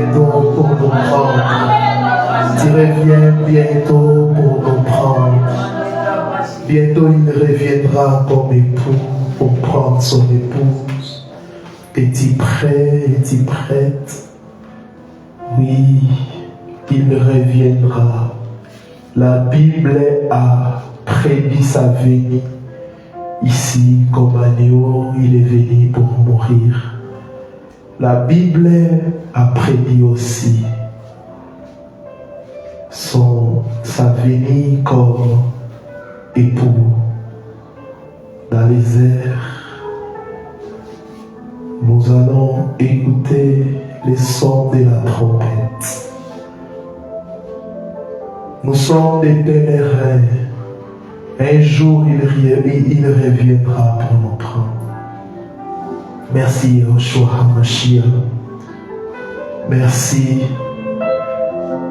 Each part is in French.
bientôt pour nous prendre. Tu reviens bientôt pour nous prendre. Bientôt il reviendra comme époux pour prendre son épouse. Es-tu prêt? Es-tu prête? Oui, il reviendra. La Bible a prédit sa venue. Ici, comme agneau, il est venu pour mourir. La Bible a prédit aussi sa venue comme époux dans les airs. Nous allons écouter les sons de la trompette. Nous sommes des pèlerins. Un jour, il reviendra pour nous prendre. Merci, Yoshua HaMashiach. Merci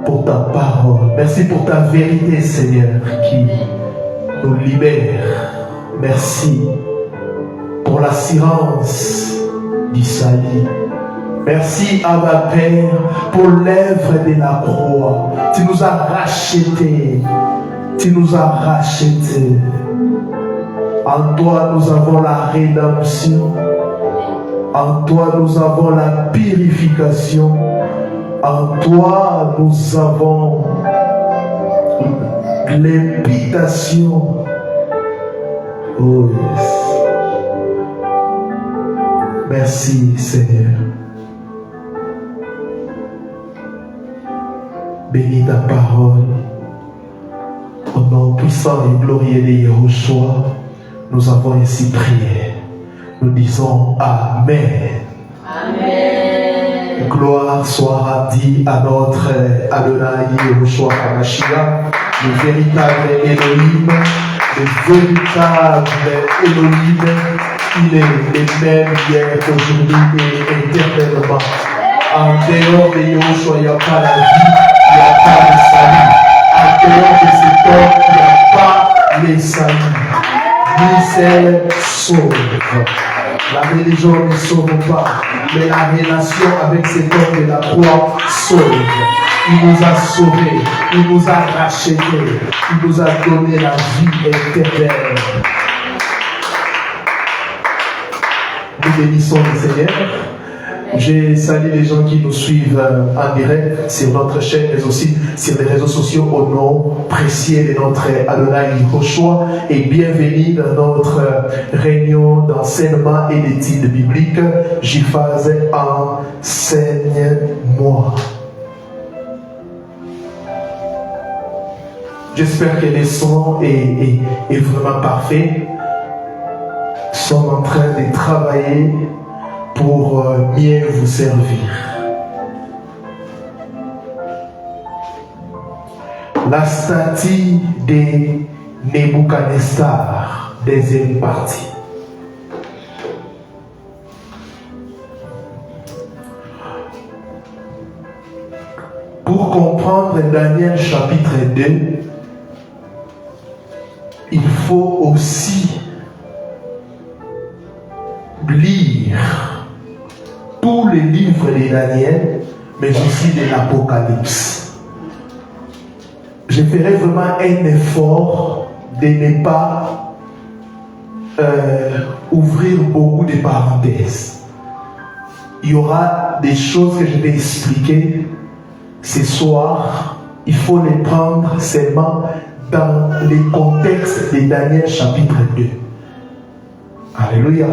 pour ta parole. Merci pour ta vérité, Seigneur, qui nous libère. Merci pour l'assurance du salut. Merci, Abba Père, pour l'œuvre de la croix. Tu nous as rachetés. Tu nous as rachetés. En toi, nous avons la rédemption. En toi, nous avons la purification. En toi, nous avons l'imputation. Oh yes. Merci, Seigneur. Bénis ta parole. Au nom puissant et glorieux de Yahushua, nous avons ainsi prié. Nous disons Amen. Amen. Gloire soit rendue à notre Adonai Yahushua HaMashiach, le véritable Elohim, le véritable Elohim. Il est le même hier, aujourd'hui et éternellement. En dehors de Yahushua, il n'y a pas la vie, il n'y a pas le salut. En dehors de cet homme, il n'y a pas le salut. Lui seul sauve. La religion ne sauve pas, mais la relation avec cet homme de la croix sauve. Il nous a sauvés, il nous a rachetés, il nous a donné la vie éternelle. Nous bénissons le Seigneur. Je salue les gens qui nous suivent en direct sur notre chaîne, mais aussi sur les réseaux sociaux au nom précieux de notre Adonai Yahushua et bienvenue dans notre réunion d'enseignement et d'études bibliques. JFAS enseigne-moi. J'espère que le son est vraiment parfait. Nous sommes en train de travailler pour mieux vous servir. La statue de Nebuchadnezzar, deuxième partie. Pour comprendre Daniel chapitre 2, il faut aussi lire tous les livres de Daniel, mais aussi de l'Apocalypse. Je ferai vraiment un effort de ne pas ouvrir beaucoup de parenthèses. Il y aura des choses que je vais expliquer ce soir. Il faut les prendre seulement dans le contexte de Daniel chapitre 2. Alléluia.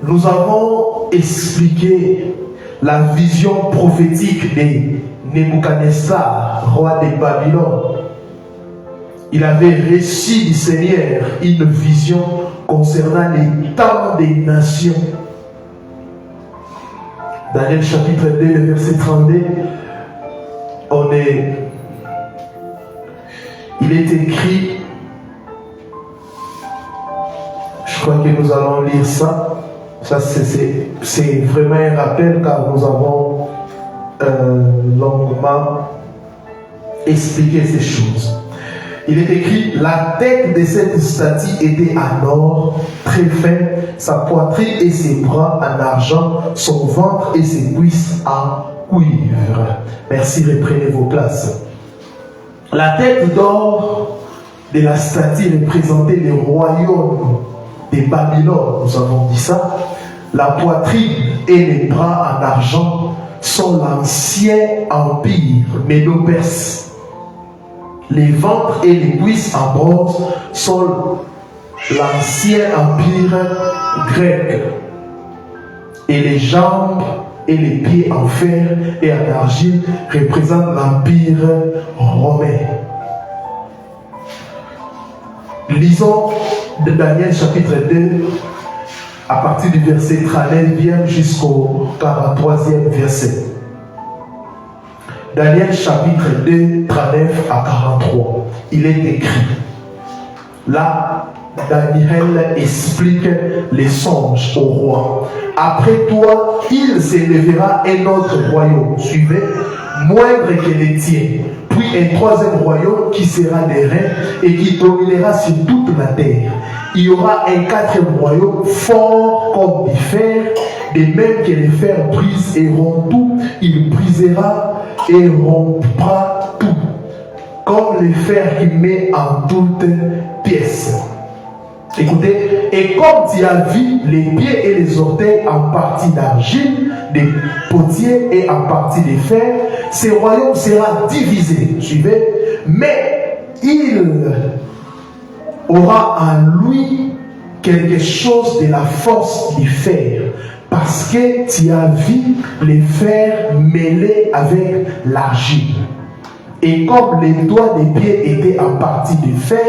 Nous avons expliqué la vision prophétique de Nebuchadnezzar, roi de Babylone. Il avait reçu du Seigneur une vision concernant les temps des nations. Daniel chapitre 2, le verset 32, il est écrit, je crois que nous allons lire ça. Ça, c'est vraiment un rappel car nous avons longuement expliqué ces choses. Il est écrit, la tête de cette statue était en or, très fin, sa poitrine et ses bras en argent, son ventre et ses cuisses en cuivre. Merci, reprenez vos places. La tête d'or de la statue représentait le royaume de Babylone, nous avons dit ça. La poitrine et les bras en argent sont l'ancien empire médo-perse. Les ventres et les cuisses en bronze sont l'ancien empire grec. Et les jambes et les pieds en fer et en argile représentent l'empire romain. Lisons de Daniel chapitre 2 à partir du verset 39 jusqu'au 43e verset. Daniel chapitre 2, 39 à 43. Il est écrit. Là, Daniel explique les songes au roi. Après toi, il s'élèvera un autre royaume. Suivez, moindre que les tiens. Puis un troisième royaume qui sera des reins et qui dominera sur toute la terre. Il y aura un quatrième royaume fort comme du fer, de même que les fers brisent et rompent tout, il brisera et rompra tout, comme le fer qui met en toutes pièces. Écoutez, et comme tu as vu les pieds et les orteils en partie d'argile, des potiers et en partie de fer, ce royaume sera divisé. Suivez, mais il aura en lui quelque chose de la force du fer, parce que tu as vu les fers mêlés avec l'argile. Et comme les doigts des pieds étaient en partie de fer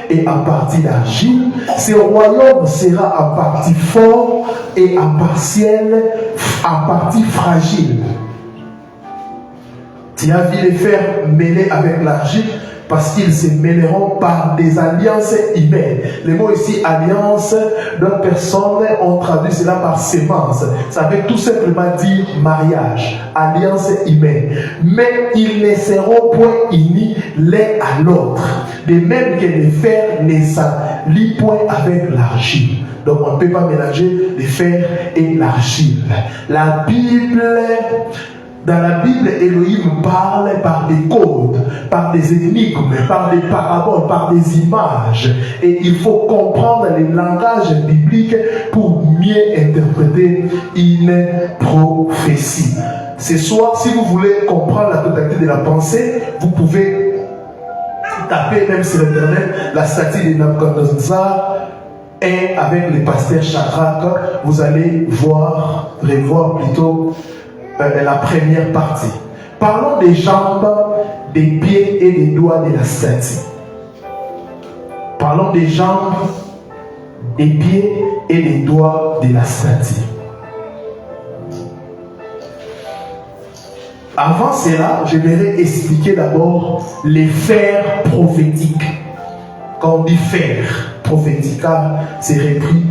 et en partie d'argile, ce royaume sera en partie fort et en partie fragile. Tu as vu les fers mêlés avec l'argile, parce qu'ils se mêleront par des alliances humaines. Le mot ici, alliance, d'autres personnes ont traduit cela par sémence. Ça veut tout simplement dire mariage, alliance humaine. Mais ils ne seront point unis l'un à l'autre. De même que le fer ne s'allie point avec l'argile. Donc on ne peut pas mélanger le fer et l'argile. La Bible... Dans la Bible, Elohim parle par des codes, par des énigmes, par des paraboles, par des images. Et il faut comprendre le langage biblique pour mieux interpréter une prophétie. Ce soir, si vous voulez comprendre la totalité de la pensée, vous pouvez taper même sur Internet la statue de Nabucodonosor et avec le pasteur Shadrach, vous allez revoir plutôt la première partie. Parlons des jambes, des pieds et des doigts de la statue. Parlons des jambes, des pieds et des doigts de la statue. Avant cela, je vais expliquer d'abord les fers prophétiques. Quand on dit fer prophétique, c'est repris,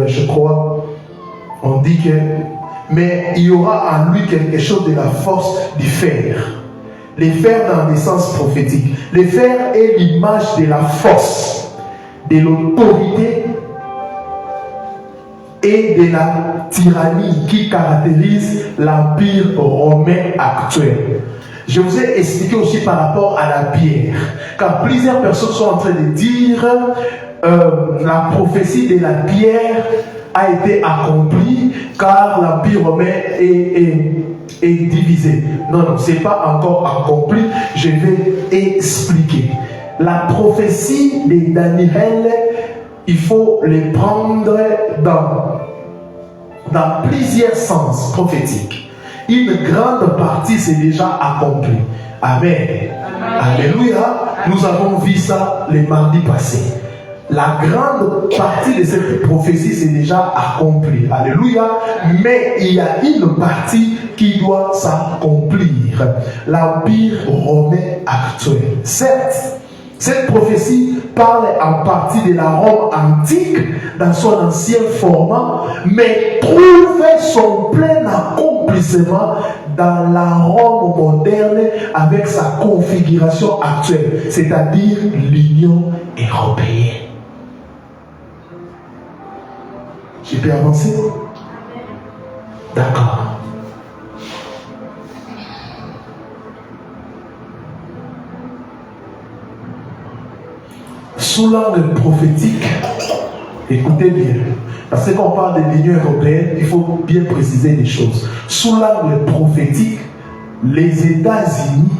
je crois, on dit que mais il y aura en lui quelque chose de la force du fer. Les fers dans le sens prophétique. Le fer est l'image de la force, de l'autorité et de la tyrannie qui caractérise l'empire romain actuel. Je vous ai expliqué aussi par rapport à la pierre, car plusieurs personnes sont en train de dire la prophétie de la pierre a été accompli car l'empire romain est divisé. Non, ce n'est pas encore accompli. Je vais expliquer. La prophétie de Daniel, il faut les prendre dans plusieurs sens prophétiques. Une grande partie c'est déjà accompli. Amen. Alléluia. Nous avons vu ça le mardi passé. La grande partie de cette prophétie c'est déjà accompli. Alléluia. Mais il y a une partie qui doit s'accomplir. L'empire romain actuel. Certes, cette prophétie parle en partie de la Rome antique dans son ancien format, mais trouve son plein accomplissement dans la Rome moderne avec sa configuration actuelle, c'est-à-dire l'Union européenne. J'ai pu avancer? D'accord. Sous l'angle prophétique, écoutez bien, parce que quand on parle de l'Union européenne, il faut bien préciser les choses. Sous l'angle prophétique, les États-Unis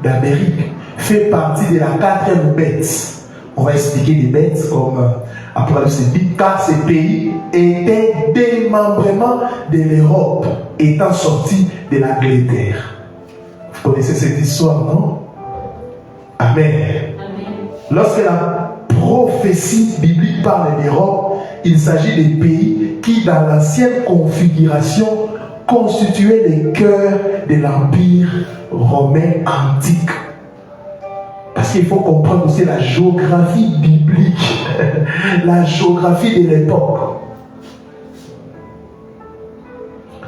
d'Amérique font partie de la 4e bête. On va expliquer les bêtes comme Apocalypse dit, car ces pays étaient démembrements de l'Europe, étant sortis de l'Angleterre. Vous connaissez cette histoire, non? Amen. Lorsque la prophétie biblique parle d'Europe, il s'agit des pays qui, dans l'ancienne configuration, constituaient les cœurs de l'Empire romain antique. Parce qu'il faut comprendre aussi la géographie biblique, la géographie de l'époque.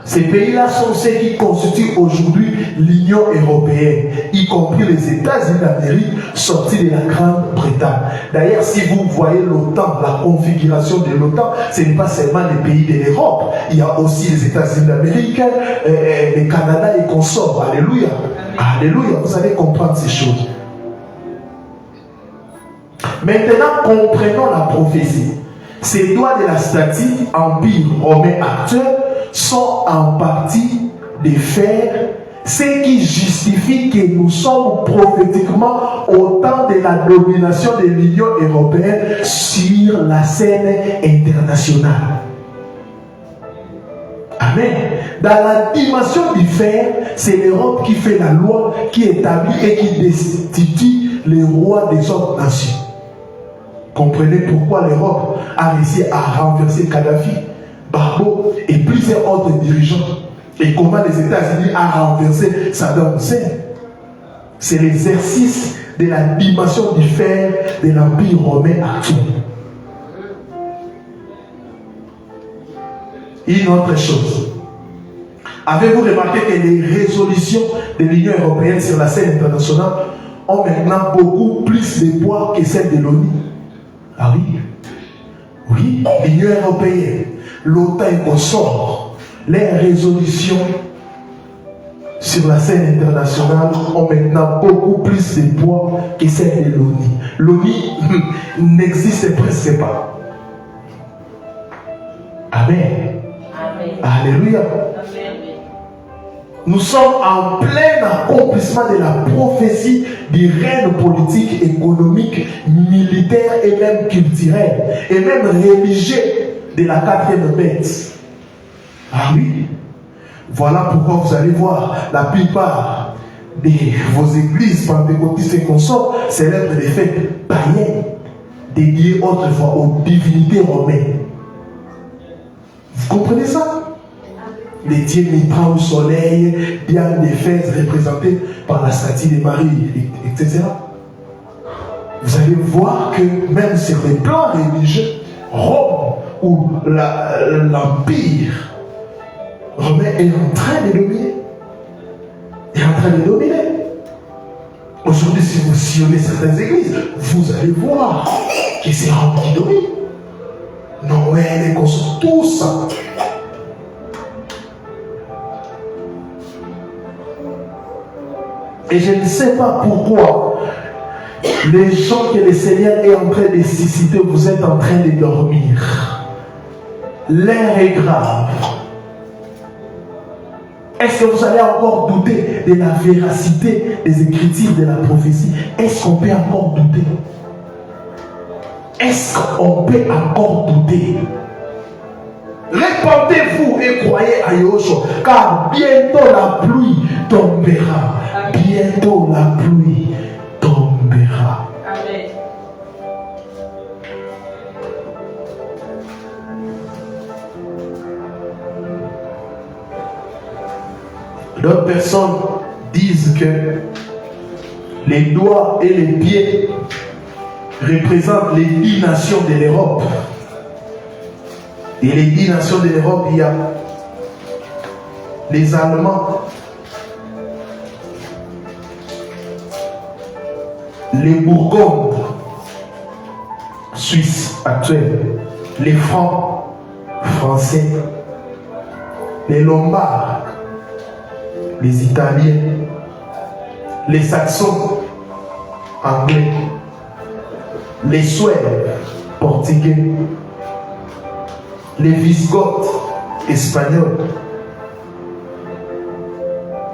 Ces pays-là sont ceux qui constituent aujourd'hui l'Union européenne, y compris les États-Unis d'Amérique sortis de la Grande-Bretagne. D'ailleurs, si vous voyez l'OTAN, la configuration de l'OTAN, ce n'est pas seulement les pays de l'Europe. Il y a aussi les États-Unis d'Amérique, le Canada et consorts. Alléluia. Alléluia. Vous allez comprendre ces choses. Maintenant, comprenons la prophétie. Ces doigts de la statue, empire romain actuel, sont en partie des fer, ce qui justifie que nous sommes prophétiquement au temps de la domination de l'Union européenne sur la scène internationale. Amen. Dans la dimension du fer, c'est l'Europe qui fait la loi, qui établit et qui destitue les rois des autres nations. Comprenez pourquoi l'Europe a réussi à renverser Kadhafi, Barbeau et plusieurs autres dirigeants. Et comment les États-Unis ont renversé Saddam Hussein. C'est l'exercice de la dimension du fer de l'Empire romain actuel. Une autre chose. Avez-vous remarqué que les résolutions de l'Union européenne sur la scène internationale ont maintenant beaucoup plus de poids que celles de l'ONU? Ah oui. Oui, l'Union européenne, l'OTAN et consorts, les résolutions sur la scène internationale ont maintenant beaucoup plus de poids que celles de l'ONU. L'ONU n'existe presque pas. Amen. Amen. Alléluia. Amen. Nous sommes en plein accomplissement de la prophétie du règne politique, économique, militaire et même culturel, et même religieux de la 4e bête. Ah oui. Voilà pourquoi vous allez voir la plupart de vos églises pentecôtistes et consorts célèbrent des fêtes païennes dédiées autrefois aux divinités romaines. Vous comprenez ça? Les dieux Mitra au soleil, Diane d'Éphèse représentée par la statue de Marie, etc. Vous allez voir que même sur les plans religieux, Rome ou l'Empire romain est en train de dominer. Est en train de dominer. Aujourd'hui, si vous sillonnez certaines églises, vous allez voir que c'est Rome qui domine. Noël et consorts, tout ça. Et je ne sais pas pourquoi les gens que le Seigneur est en train de susciter, vous êtes en train de dormir. L'air est grave. Est-ce que vous allez encore douter de la véracité des Écritures, de la prophétie? Est-ce qu'on peut encore douter? Est-ce qu'on peut encore douter? Répandez-vous et croyez à Yahushua, car bientôt la pluie tombera. Bientôt la pluie tombera. Amen. D'autres personnes disent que les doigts et les pieds représentent les 10 nations de l'Europe. Et les 10 nations de l'Europe, il y a les Allemands, les Bourgondes, Suisse actuelle, les Francs, Français, les Lombards, les Italiens, les Saxons, Anglais, les Suèves, Portugais, les Visigoths, Espagnols,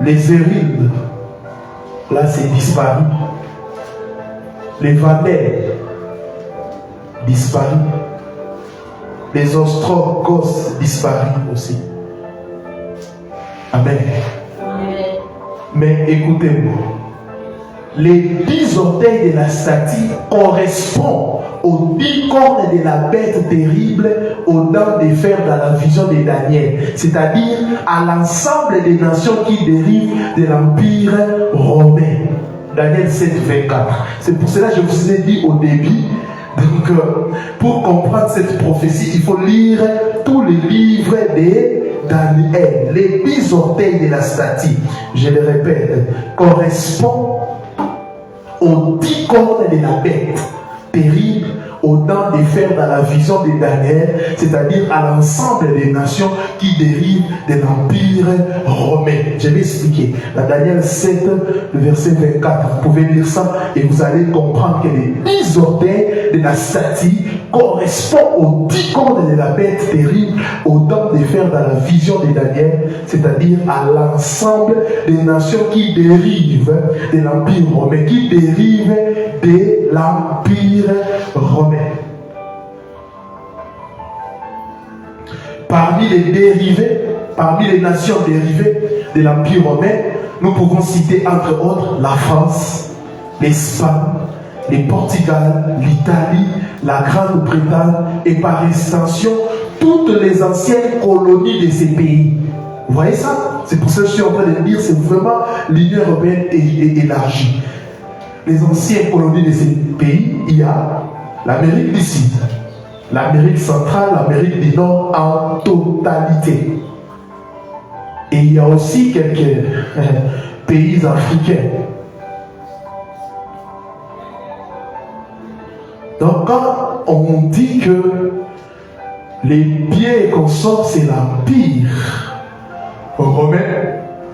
les Érides, là c'est disparu, les Vandèles, disparu, les Ostrogoths, disparus aussi. Amen. Mais écoutez-moi, les 10 orteils de la statue correspondent aux 10 cornes de la bête terrible aux dents de fer dans la vision de Daniel, c'est-à-dire à l'ensemble des nations qui dérivent de l'Empire romain. Daniel 7, 24. C'est pour cela que je vous ai dit au début, donc, pour comprendre cette prophétie, il faut lire tous les livres de Daniel. Les 10 orteils de la statue, je le répète, correspondent aux 10 cornes de la bête terrible aux dents de fer dans la vision de Daniel, c'est-à-dire à l'ensemble des nations qui dérivent de l'Empire romain. Je vais expliquer. Dans Daniel 7, le verset 24, vous pouvez lire ça et vous allez comprendre que les 10 orteils de la statue correspondent aux 10 cornes de la bête terrible aux dents de fer dans la vision de Daniel, c'est-à-dire à l'ensemble des nations qui dérivent de l'Empire romain, qui dérivent de l'Empire romain. Parmi les dérivés, parmi les nations dérivées de l'Empire romain, nous pouvons citer entre autres la France, l'Espagne, le Portugal, l'Italie, la Grande-Bretagne et par extension toutes les anciennes colonies de ces pays. Vous voyez ça? C'est pour ça que je suis en train de dire, c'est vraiment l'Union européenne élargie. Les anciennes colonies de ces pays, il y a l'Amérique du Sud, l'Amérique centrale, l'Amérique du Nord en totalité. Et il y a aussi quelques pays africains. Donc quand on dit que les biens qu'on sort, c'est l'Empire romain,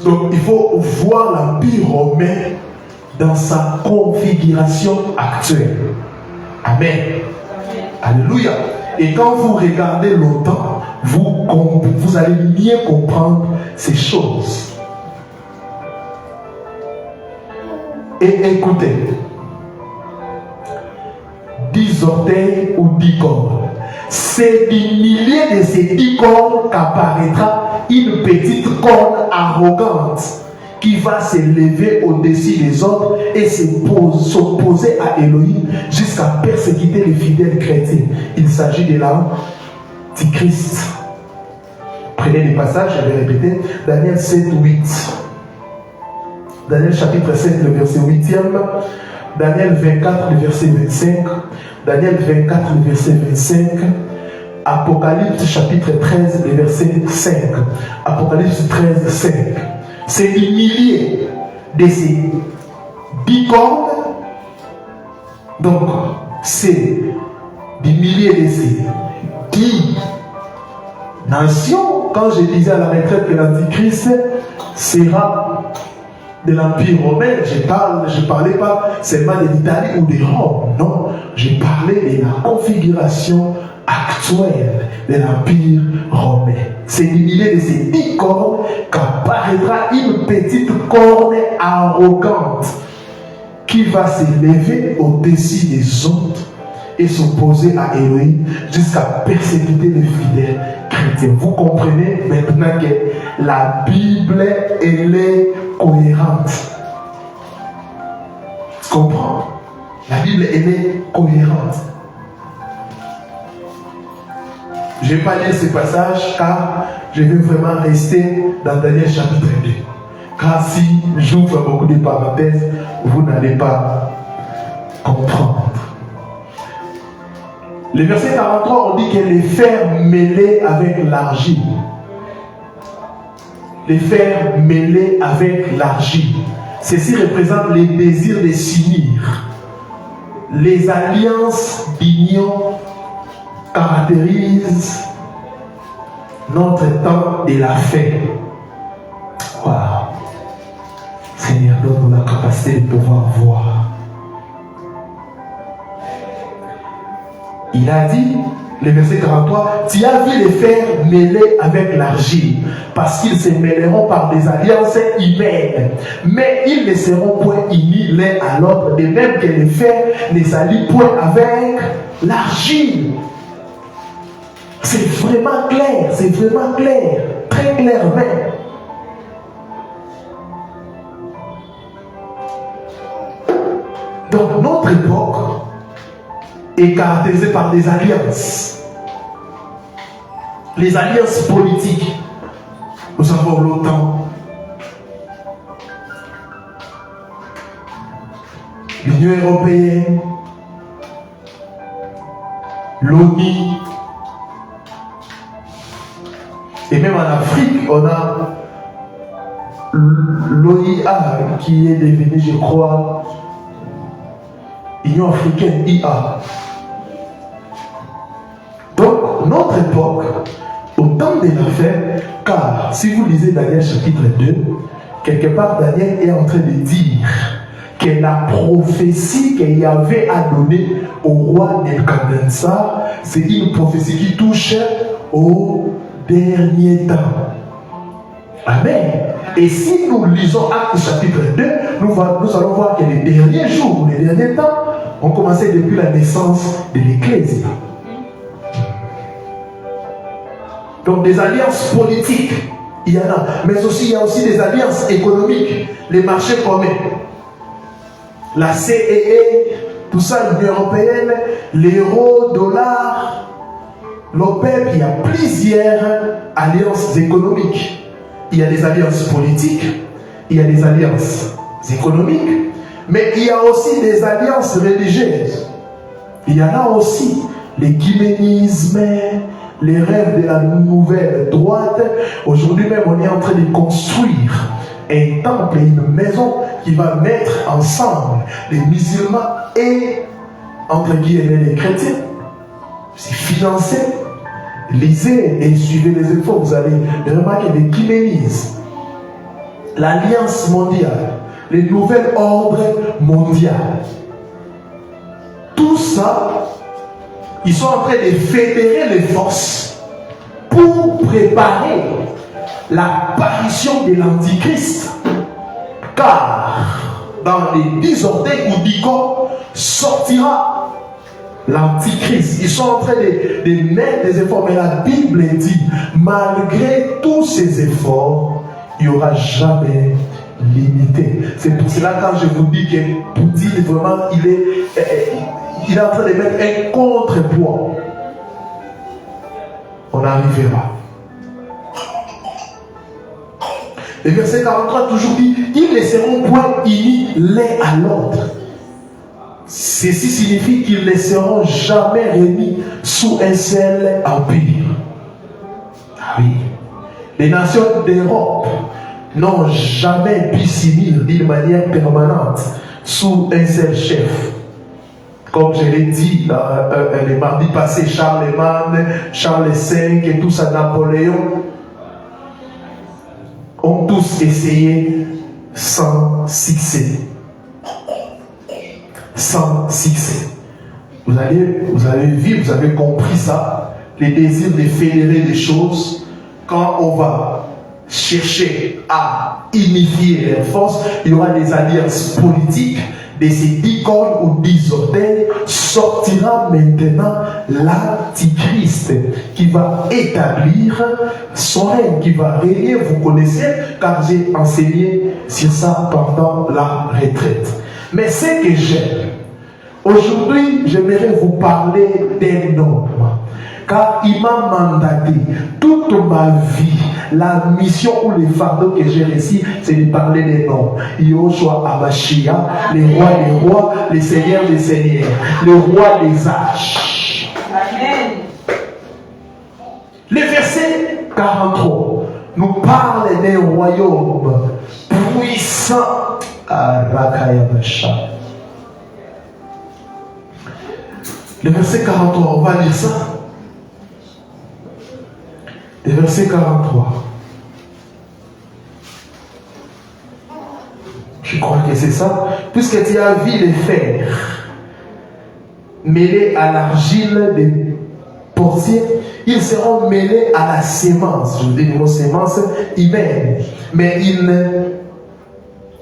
donc il faut voir l'Empire romain dans sa configuration actuelle. Amen. Alléluia. Et quand vous regardez l'OTAN, vous allez mieux comprendre ces choses. Et écoutez, 10 orteils ou 10 cornes. C'est du milieu de ces 10 cornes qu'apparaîtra une petite corne arrogante qui va s'élever au-dessus des autres et s'opposer à Elohim jusqu'à persécuter les fidèles chrétiens. Il s'agit de l'Antichrist. Prenez les passages, je vais répéter. Daniel 7, 8. Daniel chapitre 7, le verset 8e. Daniel 24, le verset 25. Daniel 24, le verset 25. Apocalypse chapitre 13, le verset 5. Apocalypse 13, 5. C'est du millier de ces 10 cornes. Donc, c'est du millier de ces 10 nations. Quand je disais à la retraite que l'Antichrist sera de l'Empire romain, je ne parlais pas seulement de l'Italie ou de Rome. Non, je parlais de la configuration actuelle de l'Empire romain. C'est du milieu de ces 10 cornes qu'apparaîtra une petite corne arrogante qui va s'élever au-dessus des autres et s'opposer à Elohim jusqu'à persécuter les fidèles chrétiens. Vous comprenez maintenant que la Bible, elle est cohérente. Tu comprends? La Bible, elle est cohérente. Je ne vais pas lire ce passage car je vais vraiment rester dans Daniel chapitre 2. Car si j'ouvre beaucoup de parenthèses, vous n'allez pas comprendre. Le verset 43, on dit que les fers mêlés avec l'argile. Les fers mêlés avec l'argile. Ceci représente les désirs de s'unir. les alliances d'union caractérisent notre temps de la fin. Wow. Seigneur, donne-nous la capacité de pouvoir voir. Il a dit, le verset 43, tu as vu les fers mêlés avec l'argile, parce qu'ils se mêleront par des alliances humaines, mais ils ne seront point unis l'un à l'autre, de même que les fers ne s'allient point avec l'argile. C'est vraiment clair, très clair même. Donc notre époque est caractérisée par des alliances. Les alliances politiques. Nous avons l'OTAN, l'Union européenne, l'ONU, et même en Afrique, on a l'OIA qui est devenue, je crois, Union africaine, IA. Donc, notre époque, au temps de la fin, car si vous lisez Daniel chapitre 2, quelque part Daniel est en train de dire que la prophétie qu'il y avait à donner au roi Nebuchadnezzar, c'est une prophétie qui touche au dernier temps. Amen. Et si nous lisons Actes chapitre 2, nous allons voir que les derniers jours, les derniers temps, ont commencé depuis la naissance de l'Église. Donc des alliances politiques, il y en a. Mais aussi, il y a aussi des alliances économiques, les marchés communs. La CEE, tout ça, l'Union européenne, l'euro, dollar, l'OPEP, il y a plusieurs alliances économiques. Il y a des alliances politiques, il y a des alliances économiques, mais il y a aussi des alliances religieuses. Il y en a aussi l'écuménisme, les rêves de la nouvelle droite. Aujourd'hui même, on est en train de construire un temple et une maison qui va mettre ensemble les musulmans et, entre guillemets, les chrétiens. C'est financé. Lisez et suivez les infos, vous allez remarquer l'écuménisme, l'Alliance mondiale, les nouvelles ordres mondiales. Tout ça, ils sont en train de fédérer les forces pour préparer l'apparition de l'Antichrist. Car dans les 10 orteils ou 10 corps sortira l'Antichrist. Ils sont en train de mettre des efforts. Mais la Bible dit, malgré tous ces efforts, il n'y aura jamais limité. C'est pour cela quand je vous dis que Poutine, vraiment, il est en train de mettre un contrepoids. On arrivera. Le verset 43 toujours dit, ils ne seront point unis l'un à l'autre. Ceci signifie qu'ils ne seront jamais réunis sous un seul empire. Ah oui. Les nations d'Europe n'ont jamais pu s'unir d'une manière permanente sous un seul chef. Comme je l'ai dit le mardi passé, Charlemagne, Charles V et tout ça, Napoléon, ont tous essayé sans succès. Sans succès. Vous avez vu, vous avez compris ça, les désirs de fédérer des choses. Quand on va chercher à unifier les forces, il y aura des alliances politiques. De ces 10 cornes ou 10 orteils sortira maintenant l'Antichrist qui va établir son règne, qui va régner. Vous connaissez, car j'ai enseigné sur ça pendant la retraite. Mais ce que j'aime, aujourd'hui, j'aimerais vous parler d'un homme, car il m'a mandaté toute ma vie. La mission ou le fardeau que j'ai reçu, c'est de parler des noms. Yoshua Abashia, le roi des rois, le seigneur des seigneurs, le roi des âges. Amen. Le verset 43 nous parle d'un royaume puissant. Le verset 43, on va lire ça. Le verset 43. Je crois que c'est ça. Puisque tu as vu les fers mêlés à l'argile des portiers, ils seront mêlés à la sémence. Je vous dis le mot sémence humaine. Mais ils ne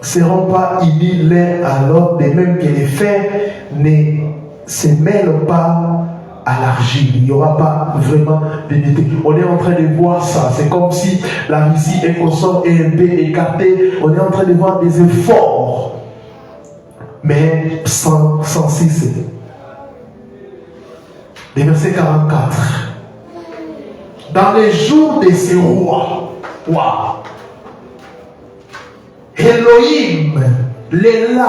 seront pas unis l'un à l'autre, de même que les fers ne se mêlent pas à l'argile. Il n'y aura pas vraiment d'unité. On est en train de voir ça. C'est comme si la Russie et Kosovo est un peu écartée. On est en train de voir des efforts, mais sans cesser. Le verset 44. Dans les jours de ces rois, Elohim, l'élan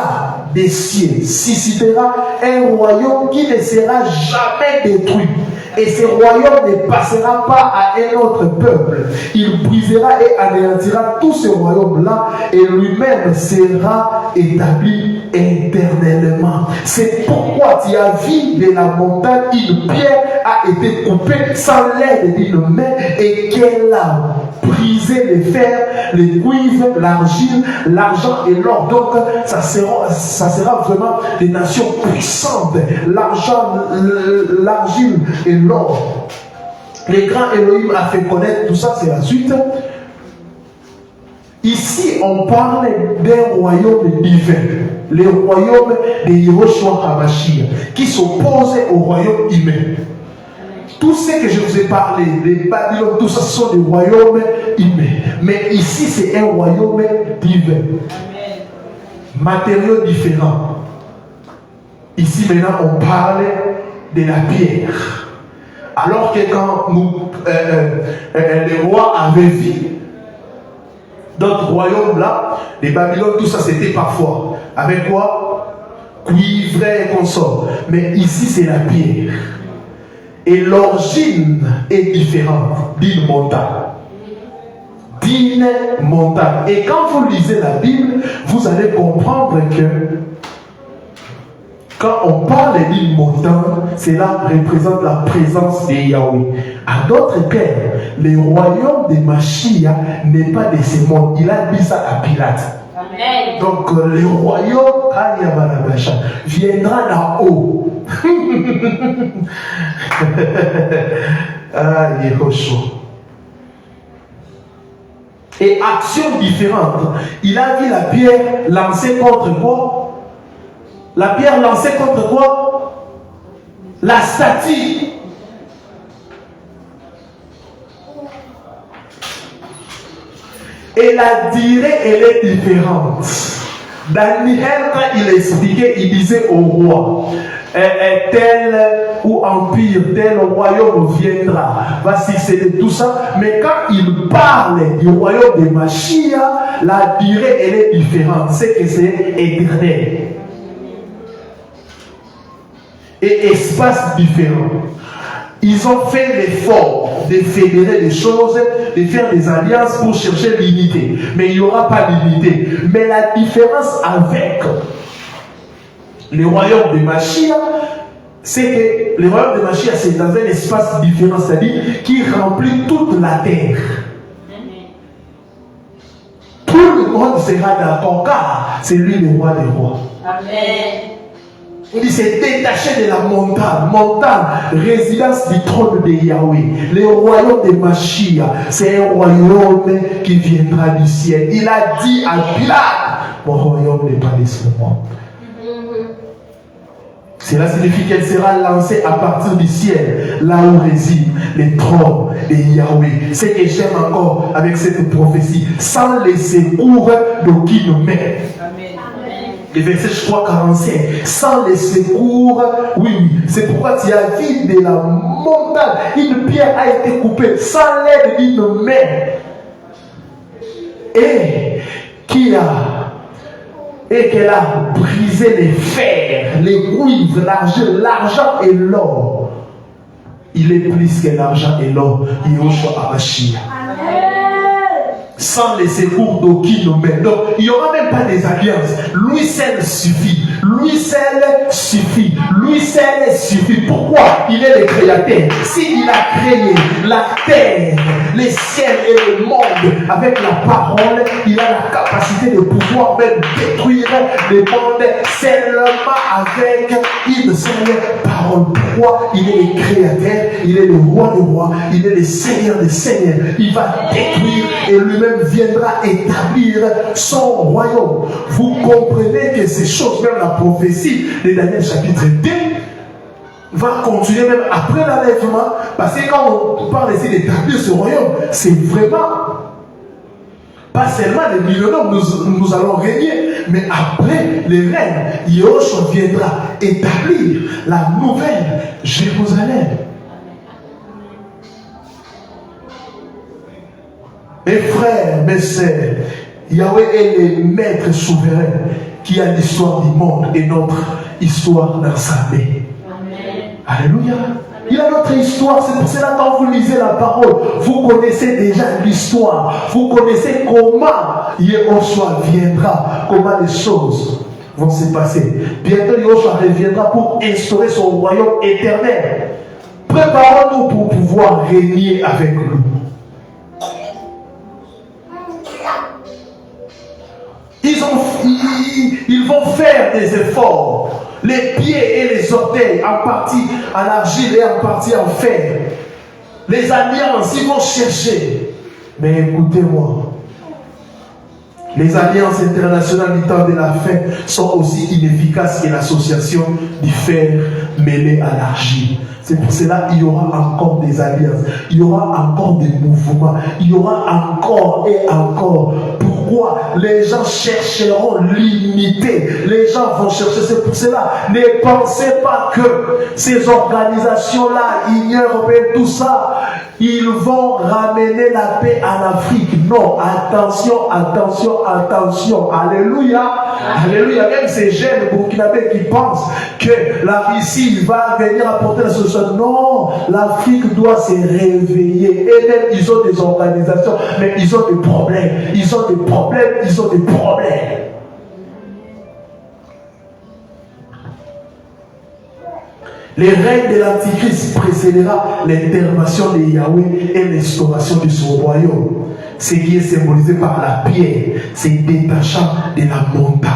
des cieux, suscitera un royaume qui ne sera jamais détruit. Et ce royaume ne passera pas à un autre peuple. Il brisera et anéantira tout ce royaume-là et lui-même sera établi éternellement. C'est pourquoi tu as vu de la montagne une pierre a été coupée sans l'aide d'une main et qu'elle a brisé les fers, les cuivres, l'argile, l'argent et l'or. Donc ça sera vraiment des nations puissantes. L'argent, l'argile et l'or. Les grands Elohim a fait connaître tout ça, c'est la suite. Ici, on parle d'un royaume divin, le royaume de Yehoshua HaMashiach, qui s'oppose au royaume humain. Tout ce que je vous ai parlé, les Babylone, tout ça, ce sont des royaumes humains. Mais ici, c'est un royaume divin. Matériaux différents. Ici, maintenant, on parle de la pierre. Alors que quand les rois avaient vu d'autres royaumes là, les Babylone, tout ça c'était parfois. Avec quoi? Cuivre et consort. Mais ici c'est la pierre. Et l'origine est différente d'une montagne. D'une montagne. Et quand vous lisez la Bible, vous allez comprendre que quand on parle d'une montagne, cela représente la présence de Yahweh. À d'autres termes, le royaume de Mashiach n'est pas de ce monde. Il a dit ça à Pilate. Amen. Donc le royaume viendra d'en haut. Ah, Yehoshua. Et action différente. Il a vu la pierre lancée contre quoi? La pierre lancée contre quoi? La statue. Et la durée, elle est différente. Daniel, quand il expliquait, il disait au roi, tel ou empire, tel royaume viendra, va succéder tout ça. Mais quand il parle du royaume de Mashiach, la durée, elle est différente. C'est que c'est éternel. Et espace différent. Ils ont fait l'effort de fédérer des choses, de faire des alliances pour chercher l'unité. Mais il n'y aura pas d'unité. Mais la différence avec le royaume de Mashiach, c'est que le royaume de Mashiach, c'est dans un espace différent, c'est-à-dire qui remplit toute la terre. Tout le monde sera d'accord, car c'est lui le roi des rois. Amen. Il dit c'est détaché de la montagne, résidence du trône de Yahweh. Le royaume de Mashiach, c'est un royaume qui viendra du ciel. Il a dit à Pilate, mon royaume n'est pas de ce monde. Cela signifie qu'elle sera lancée à partir du ciel, là où réside le trône de Yahweh. Ce que j'aime encore avec cette prophétie, sans les secours d'aucune main. Le verset, je crois, 45. Sans les secours, oui. C'est pourquoi tu as vu de la montagne, une pierre a été coupée sans l'aide d'une main. Et qu'elle a brisé les fers, les cuivres, l'argent et l'or. Il est plus que l'argent et l'or. Yehoshua HaMashiach. Sans les secours d'aucune main. Donc, il n'y aura même pas des alliances. Lui seul suffit. Lui seul suffit. Lui seul suffit. Pourquoi? Il est le créateur. S'il a créé la terre, les ciels et le monde avec la parole, il a la capacité de pouvoir même détruire le monde seulement avec une seule parole. Pourquoi? Il est le créateur, il est le roi des rois, il est le seigneur des seigneurs. Il va détruire et lui-même viendra établir son royaume. Vous comprenez que ces choses, même la prophétie de Daniel chapitre 2, va continuer même après l'enlèvement, parce que quand on parle ici d'établir ce royaume, c'est vraiment pas seulement les millénaires nous allons régner, mais après les règnes, Yahushua viendra établir la nouvelle Jérusalem. Mes frères, mes sœurs, Yahweh est le maître souverain qui a l'histoire du monde et notre histoire dans sa main. Alléluia. Il a notre histoire. C'est pour cela quand vous lisez la parole, vous connaissez déjà l'histoire. Vous connaissez comment Yahushua viendra, comment les choses vont se passer. Bientôt Yahushua reviendra pour instaurer son royaume éternel. Préparons-nous pour pouvoir régner avec lui. Ils vont faire des efforts. Les pieds et les orteils, en partie en argile et en partie en fer. Les alliances, ils vont chercher. Mais écoutez-moi, les alliances internationales du temps de la fin sont aussi inefficaces que l'association du fer mêlé à l'argile. C'est pour cela qu'il y aura encore des alliances, il y aura encore des mouvements, il y aura encore et encore. Pourquoi? Les gens chercheront l'unité, les gens vont chercher. C'est pour cela, ne pensez pas que ces organisations-là, ignorent tout ça, ils vont ramener la paix en Afrique. Non, attention, attention, attention. Alléluia. Alléluia. Même ces jeunes burkinabés qui pensent que la Russie va venir apporter la solution. Non, l'Afrique doit se réveiller. Et même, ils ont des organisations, mais ils ont des problèmes. Ils ont des problèmes, ils ont des problèmes. Les règnes de l'Antichrist précédera l'intervention de Yahweh et l'instauration de son royaume. Ce qui est symbolisé par la pierre, c'est détachant de la montagne.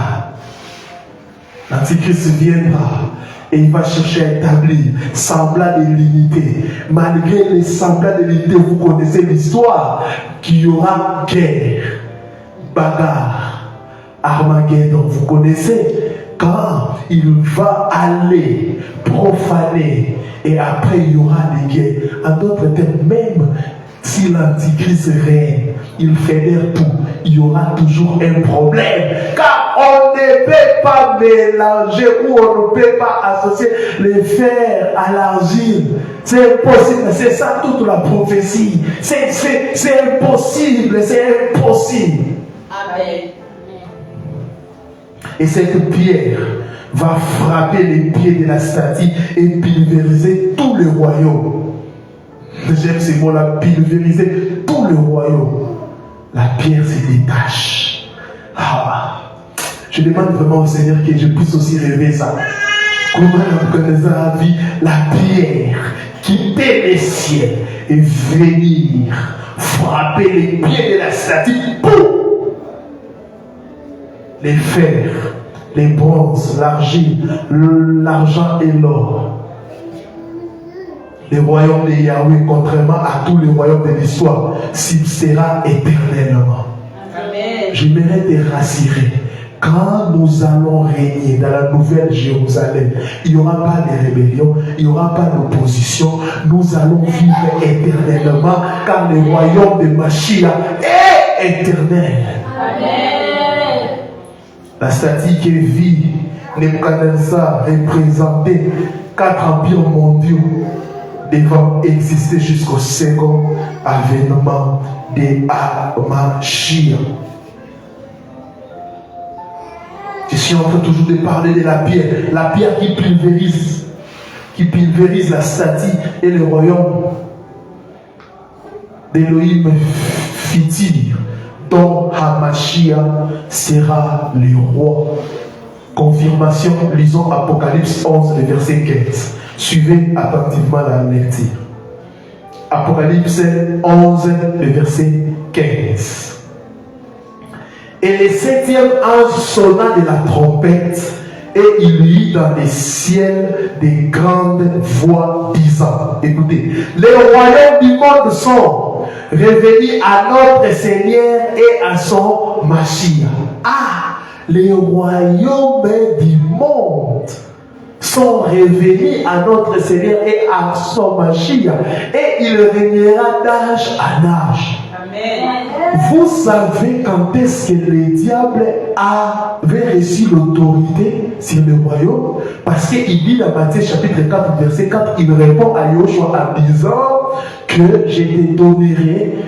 L'Antichrist viendra et il va chercher à établir semblant de l'unité. Malgré les semblants de l'unité, vous connaissez l'histoire qu'il y aura guerre, bagarre, Armageddon. Vous connaissez quand il va aller profaner et après il y aura des guerres. En d'autres termes, même si l'Antichrist règne, il fédère tout, il y aura toujours un problème. Car on ne peut pas mélanger ou on ne peut pas associer les fers à l'argile. C'est impossible. C'est ça toute la prophétie. C'est impossible. C'est impossible. Amen. Et cette pierre va frapper les pieds de la statue et pulvériser tout le royaume. J'aime ces mots-là, pulvériser tout le royaume. La pierre se détache. Je demande vraiment au Seigneur que je puisse aussi rêver ça. Comment Nabuchodonosor a vu la pierre quitter les cieux et venir frapper les pieds de la statue. Boum! Les fers, les bronzes, l'argile, l'argent et l'or. Le royaume de Yahweh, contrairement à tous les royaumes de l'histoire, subsistera éternellement. Amen. J'aimerais te rassurer. Quand nous allons régner dans la nouvelle Jérusalem, il n'y aura pas de rébellion, il n'y aura pas d'opposition. Nous allons vivre éternellement, car le royaume de Mashiach est éternel. Amen. La statue qui vit Nebuchadnezzar représentait 4 empires mondiaux devant exister jusqu'au second avènement de Mashiach. Je suis en train toujours de parler de la pierre qui pulvérise la statue et le royaume d'Élohim futur, dont Hamashiach sera le roi. confirmation, lisons Apocalypse 11, le verset 15. Suivez attentivement la lecture. Apocalypse 11, le verset 15. Et le 7e ange sonna de la trompette, et il lit dans les ciels des grandes voix disant, écoutez, les royaumes du monde sont revenus à notre Seigneur et à son Mashiach. Ah, les royaumes du monde sont revenus à notre Seigneur et à son Mashiach, et il régnera d'âge en âge. Amen. Vous savez quand est-ce que le diable avait reçu l'autorité sur le royaume? Parce qu'il dit dans Matthieu chapitre 4, verset 4, il répond à Yoshua en disant que je te donnerai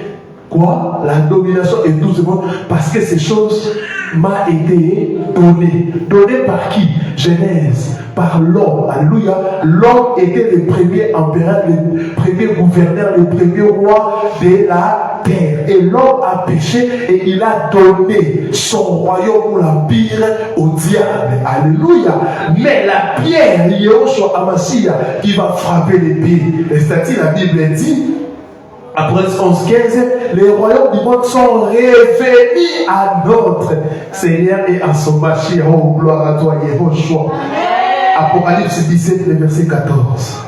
quoi? La domination et tout ce monde, parce que ces choses m'a été données. Données par qui? Genèse, par l'homme. Alléluia. L'homme était le premier empereur, le premier gouverneur, le premier roi de la terre. Et l'homme a péché et il a donné son royaume ou l'empire au diable. Alléluia. Mais la pierre, Yahushua Hamashiach, qui va frapper les pieds. C'est-à-dire, la Bible dit, après 11-15, les royaumes du monde sont revenus à notre Seigneur et à son Mashiach. Oh, gloire à toi, Yahushua. Apocalypse 17, le verset 14.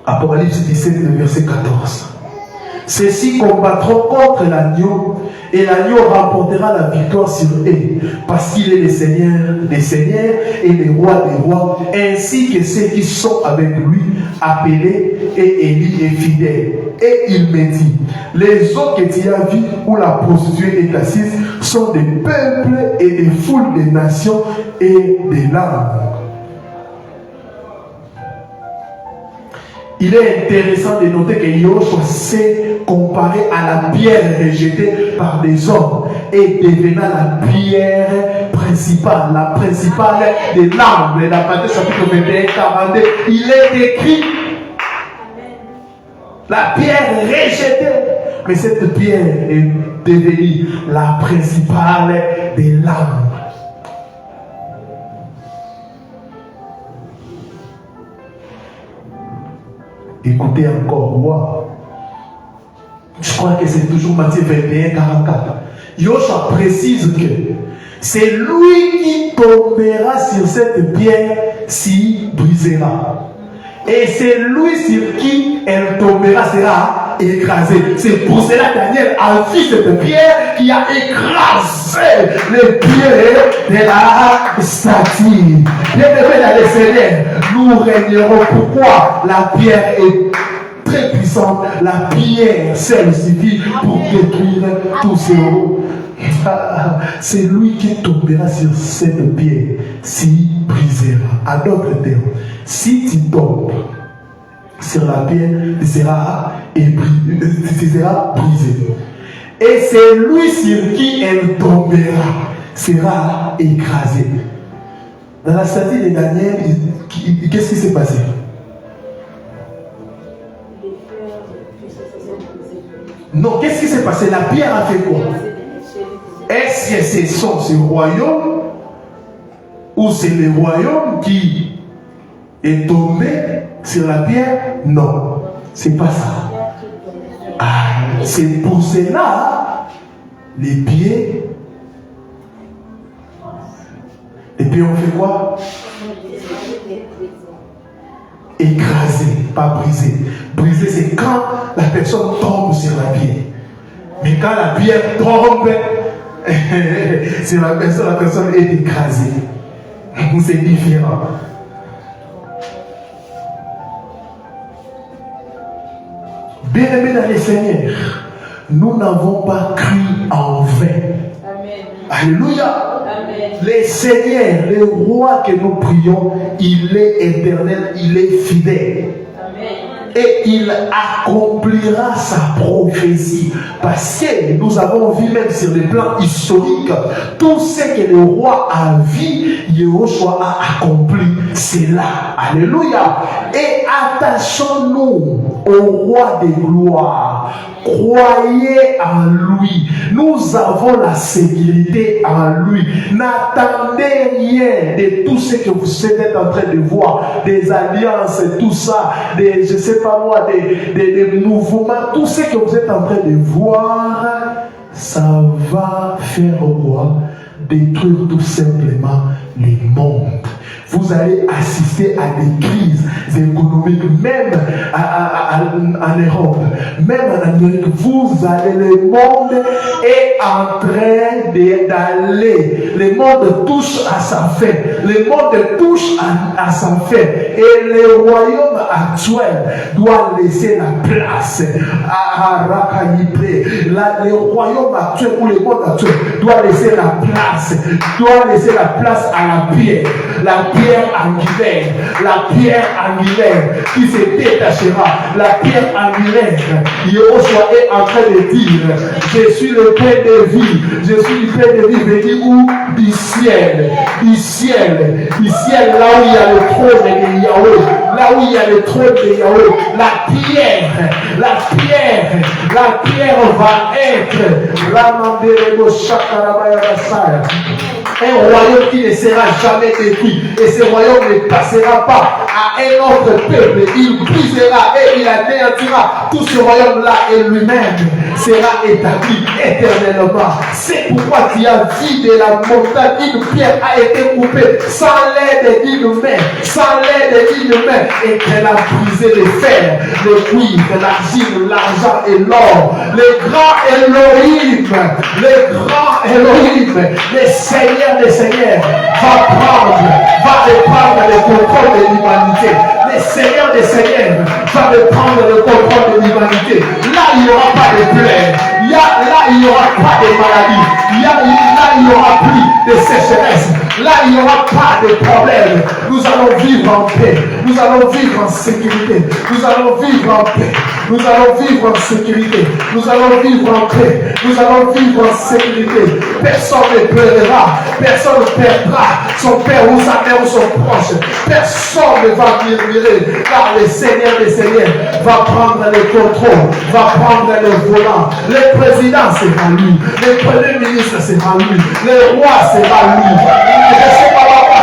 Apocalypse 17, le verset 14. Ceux-ci combattront contre l'agneau, et l'agneau remportera la victoire sur eux, parce qu'il est le Seigneur des seigneurs et le roi des rois, ainsi que ceux qui sont avec lui, appelés et élus et fidèles. Et il me dit, les eaux que tu as vues où la prostituée est assise sont des peuples et des foules des nations et des langues. Il est intéressant de noter que Yahushua s'est comparé à la pierre rejetée par des hommes et devenant la pierre principale, la principale des larmes. La Matthieu chapitre 21, 42, il est écrit la pierre rejetée. Mais cette pierre est devenue la principale des larmes. Écoutez encore, wow. Je crois que c'est toujours Matthieu 21, 44. Yoshua précise que c'est lui qui tombera sur cette pierre s'il brisera. Et c'est lui sur qui elle tombera sera écrasée. C'est pour cela que Daniel a vu cette pierre qui a écrasé les pieds de la statue. Bien-aimés dans le Seigneur, nous régnerons. Pourquoi? La pierre est très puissante. La pierre seule suffit pour détruire tous ces hauts. C'est lui qui tombera sur cette pierre s'il brisera. À d'autres termes, si tu tombes sur la pierre, tu seras brisé. Et c'est lui sur qui elle tombera sera écrasé. Dans la statue de Daniel, qu'est-ce qui s'est passé? Non, qu'est-ce qui s'est passé? La pierre a fait quoi? Est-ce que ce sont ces royaumes ou c'est le royaume qui est tombé sur la pierre? Non, c'est pas ça. Ah, c'est pour cela les pieds ont fait quoi? Écrasé, pas brisé. Brisé, c'est quand la personne tombe sur la pierre. Mais quand la pierre tombe sur la personne est écrasée. C'est différent. Bien-aimés dans les Seigneurs, nous n'avons pas cru en vain. Amen. Alléluia. Amen. Les seigneurs, le roi que nous prions, il est éternel, il est fidèle. Amen. Et il accomplira sa prophétie. Parce que nous avons vu même sur le plan historique, tout ce que le roi a vu, Yahushua a accompli cela. Alléluia. Et attachons-nous au roi des gloires. Croyez en lui. Nous avons la sécurité en lui. N'attendez rien de tout ce que vous êtes en train de voir, des alliances, tout ça, des, je sais pas moi, des mouvements, tout ce que vous êtes en train de voir, ça va faire quoi? Détruire tout simplement le monde. Vous allez assister à des crises économiques, même en Europe, même en Amérique. Vous allez, le monde est en train d'aller. Le monde touche à sa fin. Le monde touche à sa fin. Et le royaume actuel doit laisser la place à Rakaïbré. Le royaume actuel ou le monde actuel doit laisser la place à la pierre. La pierre angulaire qui se détachera, la pierre angulaire. Yeshua est en train de dire, je suis le pain de vie, je suis le pain de vie, venu où? Du ciel, là où il y a le trône de Yahweh, là où il y a le trône de Yahweh, la pierre va être un royaume qui ne sera jamais détruit. Et ce royaume ne passera pas à un autre peuple. Il brisera et il anéantira. Tout ce royaume-là et lui-même sera établi éternellement. C'est pourquoi tu as vu de la montagne, une pierre a été coupée sans l'aide d'une main, et qu'elle a brisé les fers, le cuivre, l'argile, l'argent et l'or. Le grand Elohim, le Seigneur des Seigneurs, va reprendre le contrôle de l'humanité. Le Seigneur des Seigneurs va reprendre le contrôle de l'humanité. Là, il n'y aura pas de plaies. Là, il n'y aura pas de maladies. Là, il n'y aura plus de sécheresse. Là, il n'y aura pas de problème. Nous allons vivre en paix. Nous allons vivre en sécurité. Nous allons vivre en paix. Nous allons vivre en sécurité. Nous allons vivre en paix. Nous allons vivre en sécurité. Personne ne pleurera. Personne ne perdra son père ou sa mère ou son proche. Personne ne va murmurer. Car le Seigneur des Seigneurs va prendre le contrôle, va prendre le volant. Le président sera lui. Le premier ministre sera lui. Le roi sera lui.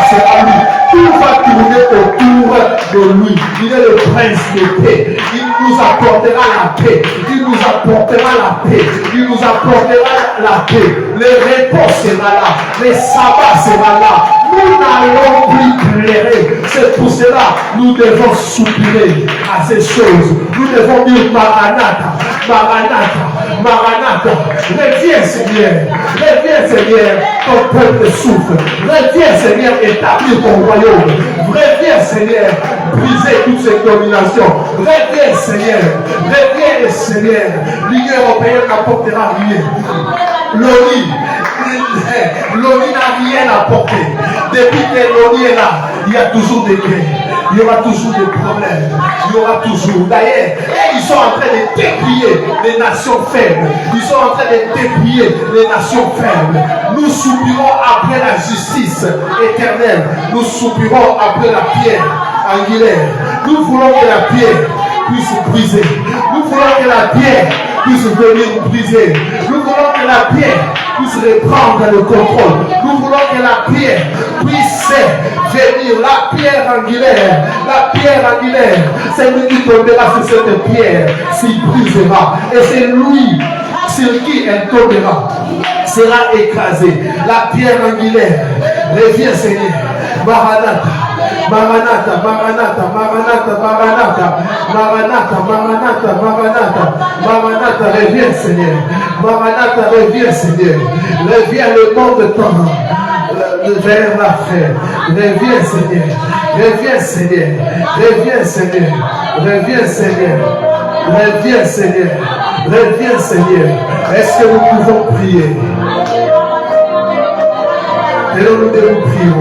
C'est à lui. Tout va tourner autour de lui. Il est le prince de paix. Il nous apportera la paix. Il nous apportera la paix. Il nous apportera la paix. Les réponses seront là. Les sabbats seront là. Nous n'allons plus pleurer. C'est pour cela nous devons soupirer à ces choses. Nous devons dire Maranatha, Maranatha, Maranatha. Reviens Seigneur. Reviens Seigneur. Ton peuple souffre. Reviens Seigneur. Établir ton royaume. Reviens Seigneur. Briser toutes ces dominations. Reviens Seigneur. Reviens Seigneur. L'Union européenne n'apportera rien. L'ONU n'a rien apporté. Depuis que l'ONU est là, il y a toujours des guerres. Il y aura toujours des problèmes. Il y aura toujours. D'ailleurs, ils sont en train de déplier les nations faibles. Ils sont en train de déplier les nations faibles. Nous soupirons après la justice éternelle. Nous soupirons après la pierre angulaire. Nous voulons que la pierre puisse briser. Nous voulons que la pierre puisse venir briser. Nous voulons que la pierre puisse reprendre le contrôle. Nous voulons que la pierre puisse venir. La pierre angulaire, c'est lui qui tombera sur cette pierre, s'il brisera. Et c'est lui sur qui elle tombera, sera écrasé. La pierre angulaire, reviens Seigneur. Maranatha. Maranatha, Maranatha, Maranatha, Maranatha, Maranatha, Maranatha, Maranatha, Maranatha, reviens Seigneur. Maranatha, reviens Seigneur. Reviens le monde temps vers la fin. Reviens Seigneur. Reviens Seigneur. Reviens Seigneur. Reviens Seigneur. Reviens Seigneur. Reviens Seigneur. Est-ce que nous pouvons prier? Et nous devons prier.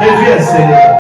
Reviens Seigneur.